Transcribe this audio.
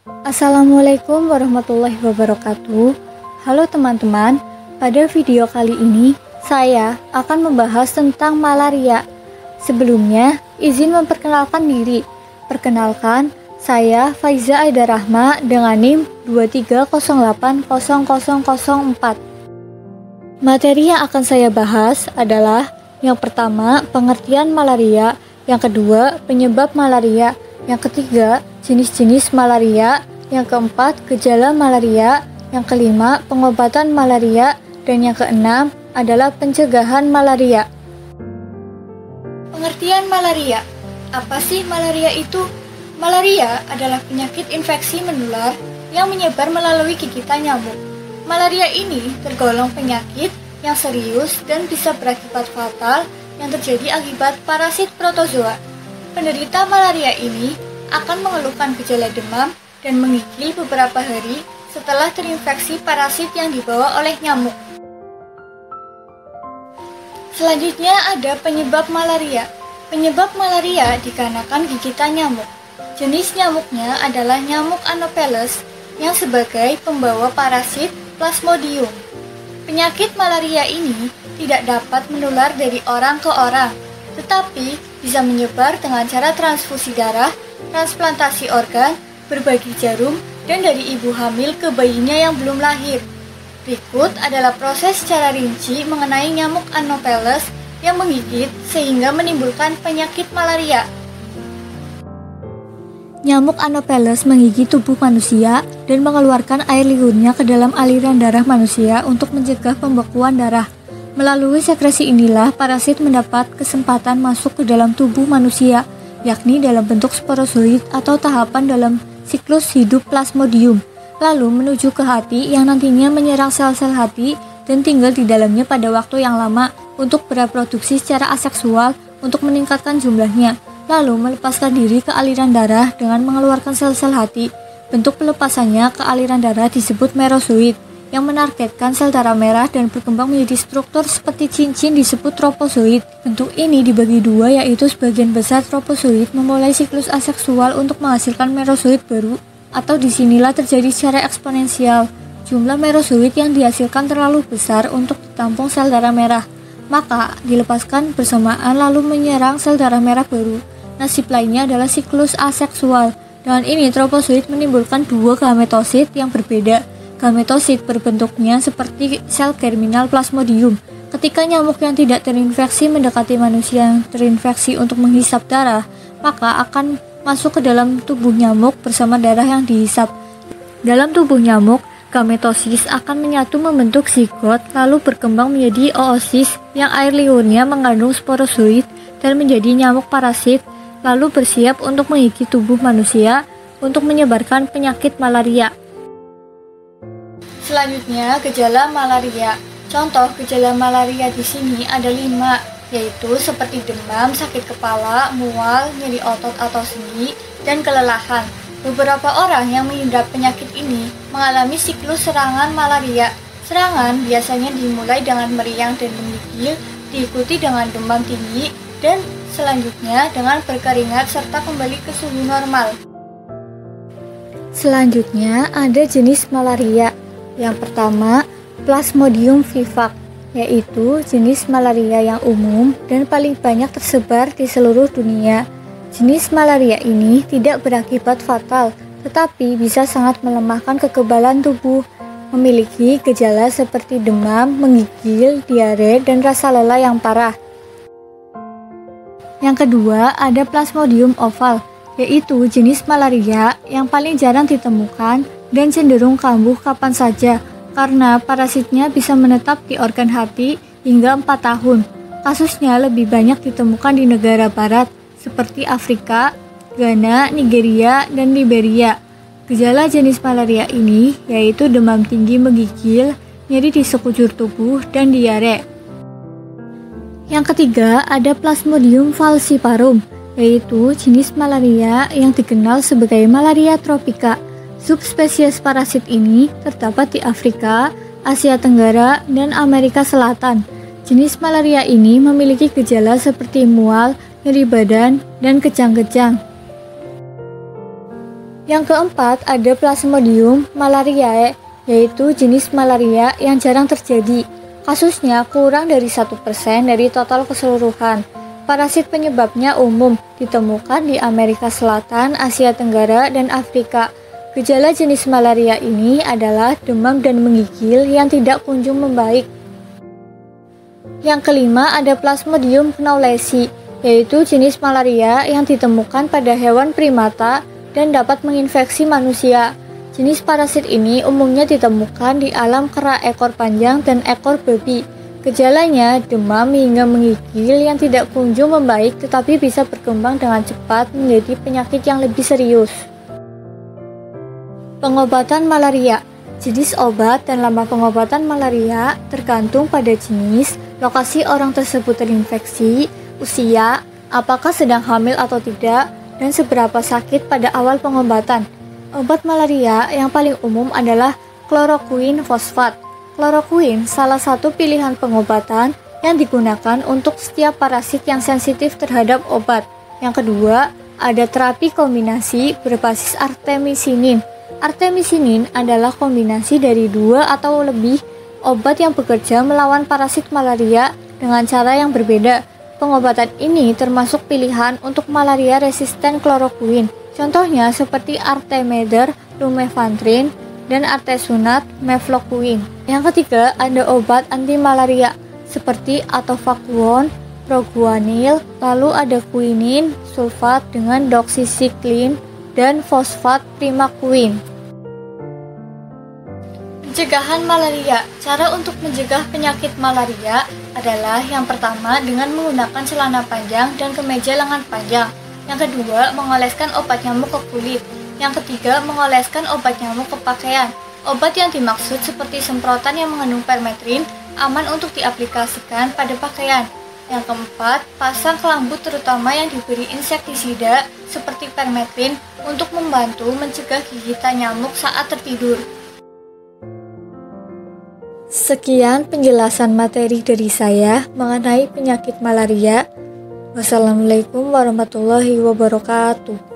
Assalamualaikum warahmatullahi wabarakatuh. Halo teman-teman, pada video kali ini saya akan membahas tentang malaria. Sebelumnya, izin memperkenalkan diri. Perkenalkan, saya Faiza Aida Rahma dengan NIM 230800004. Materi yang akan saya bahas adalah yang pertama, pengertian malaria, yang kedua, penyebab malaria, yang ketiga, jenis-jenis malaria, yang keempat, gejala malaria, yang kelima, pengobatan malaria, dan yang keenam adalah pencegahan malaria. Pengertian malaria. Apa sih malaria itu? Malaria adalah penyakit infeksi menular yang menyebar melalui gigitan nyamuk. Malaria ini tergolong penyakit yang serius dan bisa berakibat fatal yang terjadi akibat parasit protozoa. Penderita malaria ini akan mengeluhkan gejala demam dan menggigil beberapa hari setelah terinfeksi parasit yang dibawa oleh nyamuk. Selanjutnya ada penyebab malaria. Penyebab malaria dikarenakan gigitan nyamuk. Jenis nyamuknya adalah nyamuk Anopheles yang sebagai pembawa parasit Plasmodium. Penyakit malaria ini tidak dapat menular dari orang ke orang, tetapi bisa menyebar dengan cara transfusi darah, transplantasi organ, berbagi jarum, dan dari ibu hamil ke bayinya yang belum lahir. Berikut adalah proses secara rinci mengenai nyamuk Anopheles yang menggigit sehingga menimbulkan penyakit malaria. Nyamuk Anopheles menggigit tubuh manusia dan mengeluarkan air liurnya ke dalam aliran darah manusia untuk mencegah pembekuan darah. Melalui sekresi inilah parasit mendapat kesempatan masuk ke dalam tubuh manusia, yakni dalam bentuk sporozoid atau tahapan dalam siklus hidup Plasmodium, lalu menuju ke hati yang nantinya menyerang sel-sel hati dan tinggal di dalamnya pada waktu yang lama untuk bereproduksi secara aseksual untuk meningkatkan jumlahnya, lalu melepaskan diri ke aliran darah dengan mengeluarkan sel-sel hati. Bentuk pelepasannya ke aliran darah disebut merozoid, yang menargetkan sel darah merah dan berkembang menjadi struktur seperti cincin disebut tropozoid. Bentuk ini dibagi dua, yaitu sebagian besar tropozoid memulai siklus aseksual untuk menghasilkan merozoid baru, atau disinilah terjadi secara eksponensial. Jumlah merozoid yang dihasilkan terlalu besar untuk ditampung sel darah merah, maka dilepaskan bersamaan lalu menyerang sel darah merah baru. Nasib lainnya adalah siklus aseksual. Dengan ini tropozoid menimbulkan dua gametosit yang berbeda. Gametosit berbentuknya seperti sel germinal Plasmodium. Ketika nyamuk yang tidak terinfeksi mendekati manusia yang terinfeksi untuk menghisap darah, maka akan masuk ke dalam tubuh nyamuk bersama darah yang dihisap. Dalam tubuh nyamuk, gametosis akan menyatu membentuk zigot, lalu berkembang menjadi oosis yang air liurnya mengandung sporozoid dan menjadi nyamuk parasit, lalu bersiap untuk menggigit tubuh manusia untuk menyebarkan penyakit malaria. Selanjutnya, gejala malaria. Contoh gejala malaria di sini ada 5, yaitu seperti demam, sakit kepala, mual, nyeri otot atau sendi, dan kelelahan. Beberapa orang yang mengidap penyakit ini mengalami siklus serangan malaria. Serangan biasanya dimulai dengan meriang dan menggigil, diikuti dengan demam tinggi, dan selanjutnya dengan berkeringat serta kembali ke suhu normal. Selanjutnya ada jenis malaria. Yang pertama, Plasmodium vivax, yaitu jenis malaria yang umum dan paling banyak tersebar di seluruh dunia. Jenis malaria ini tidak berakibat fatal, tetapi bisa sangat melemahkan kekebalan tubuh. Memiliki gejala seperti demam, menggigil, diare, dan rasa lelah yang parah. Yang kedua, ada Plasmodium oval, yaitu jenis malaria yang paling jarang ditemukan dan cenderung kambuh kapan saja karena parasitnya bisa menetap di organ hati hingga 4 tahun. Kasusnya lebih banyak ditemukan di negara barat seperti Afrika, Ghana, Nigeria, dan Liberia. Gejala jenis malaria ini yaitu demam tinggi menggigil, nyeri di sekujur tubuh, dan diare. Yang ketiga ada Plasmodium falciparum, yaitu jenis malaria yang dikenal sebagai malaria tropika. Subspesies parasit ini terdapat di Afrika, Asia Tenggara, dan Amerika Selatan. Jenis malaria ini memiliki gejala seperti mual, nyeri badan, dan kejang-kejang. Yang keempat ada Plasmodium malariae, yaitu jenis malaria yang jarang terjadi. Kasusnya kurang dari 1% dari total keseluruhan. Parasit penyebabnya umum, ditemukan di Amerika Selatan, Asia Tenggara, dan Afrika. Gejala jenis malaria ini adalah demam dan menggigil yang tidak kunjung membaik. Yang kelima ada Plasmodium knowlesi, yaitu jenis malaria yang ditemukan pada hewan primata dan dapat menginfeksi manusia. Jenis parasit ini umumnya ditemukan di alam kera ekor panjang dan ekor babi. Gejalanya demam hingga menggigil yang tidak kunjung membaik tetapi bisa berkembang dengan cepat menjadi penyakit yang lebih serius. Pengobatan malaria. Jenis obat dan lama pengobatan malaria tergantung pada jenis, lokasi orang tersebut terinfeksi, usia, apakah sedang hamil atau tidak, dan seberapa sakit pada awal pengobatan. Obat malaria yang paling umum adalah klorokuin fosfat. Klorokuin salah satu pilihan pengobatan yang digunakan untuk setiap parasit yang sensitif terhadap obat. Yang kedua, ada terapi kombinasi berbasis artemisinin. Artemisinin adalah kombinasi dari 2 atau lebih obat yang bekerja melawan parasit malaria dengan cara yang berbeda. Pengobatan ini termasuk pilihan untuk malaria resisten klorokuin. Contohnya seperti Artemether, Lumefantrine, dan Artesunat, Mefloquine. Yang ketiga ada obat anti malaria seperti Atovaquone, Proguanil, lalu ada quinin, sulfat dengan doxycycline, dan fosfat primaquine. Pencegahan malaria. Cara untuk mencegah penyakit malaria adalah yang pertama dengan menggunakan celana panjang dan kemeja lengan panjang. Yang kedua, mengoleskan obat nyamuk ke kulit. Yang ketiga, mengoleskan obat nyamuk ke pakaian. Obat yang dimaksud seperti semprotan yang mengandung permetrin aman untuk diaplikasikan pada pakaian. Yang keempat, pasang kelambu terutama yang diberi insektisida seperti permetrin untuk membantu mencegah gigitan nyamuk saat tertidur. Sekian penjelasan materi dari saya mengenai penyakit malaria. Wassalamualaikum warahmatullahi wabarakatuh.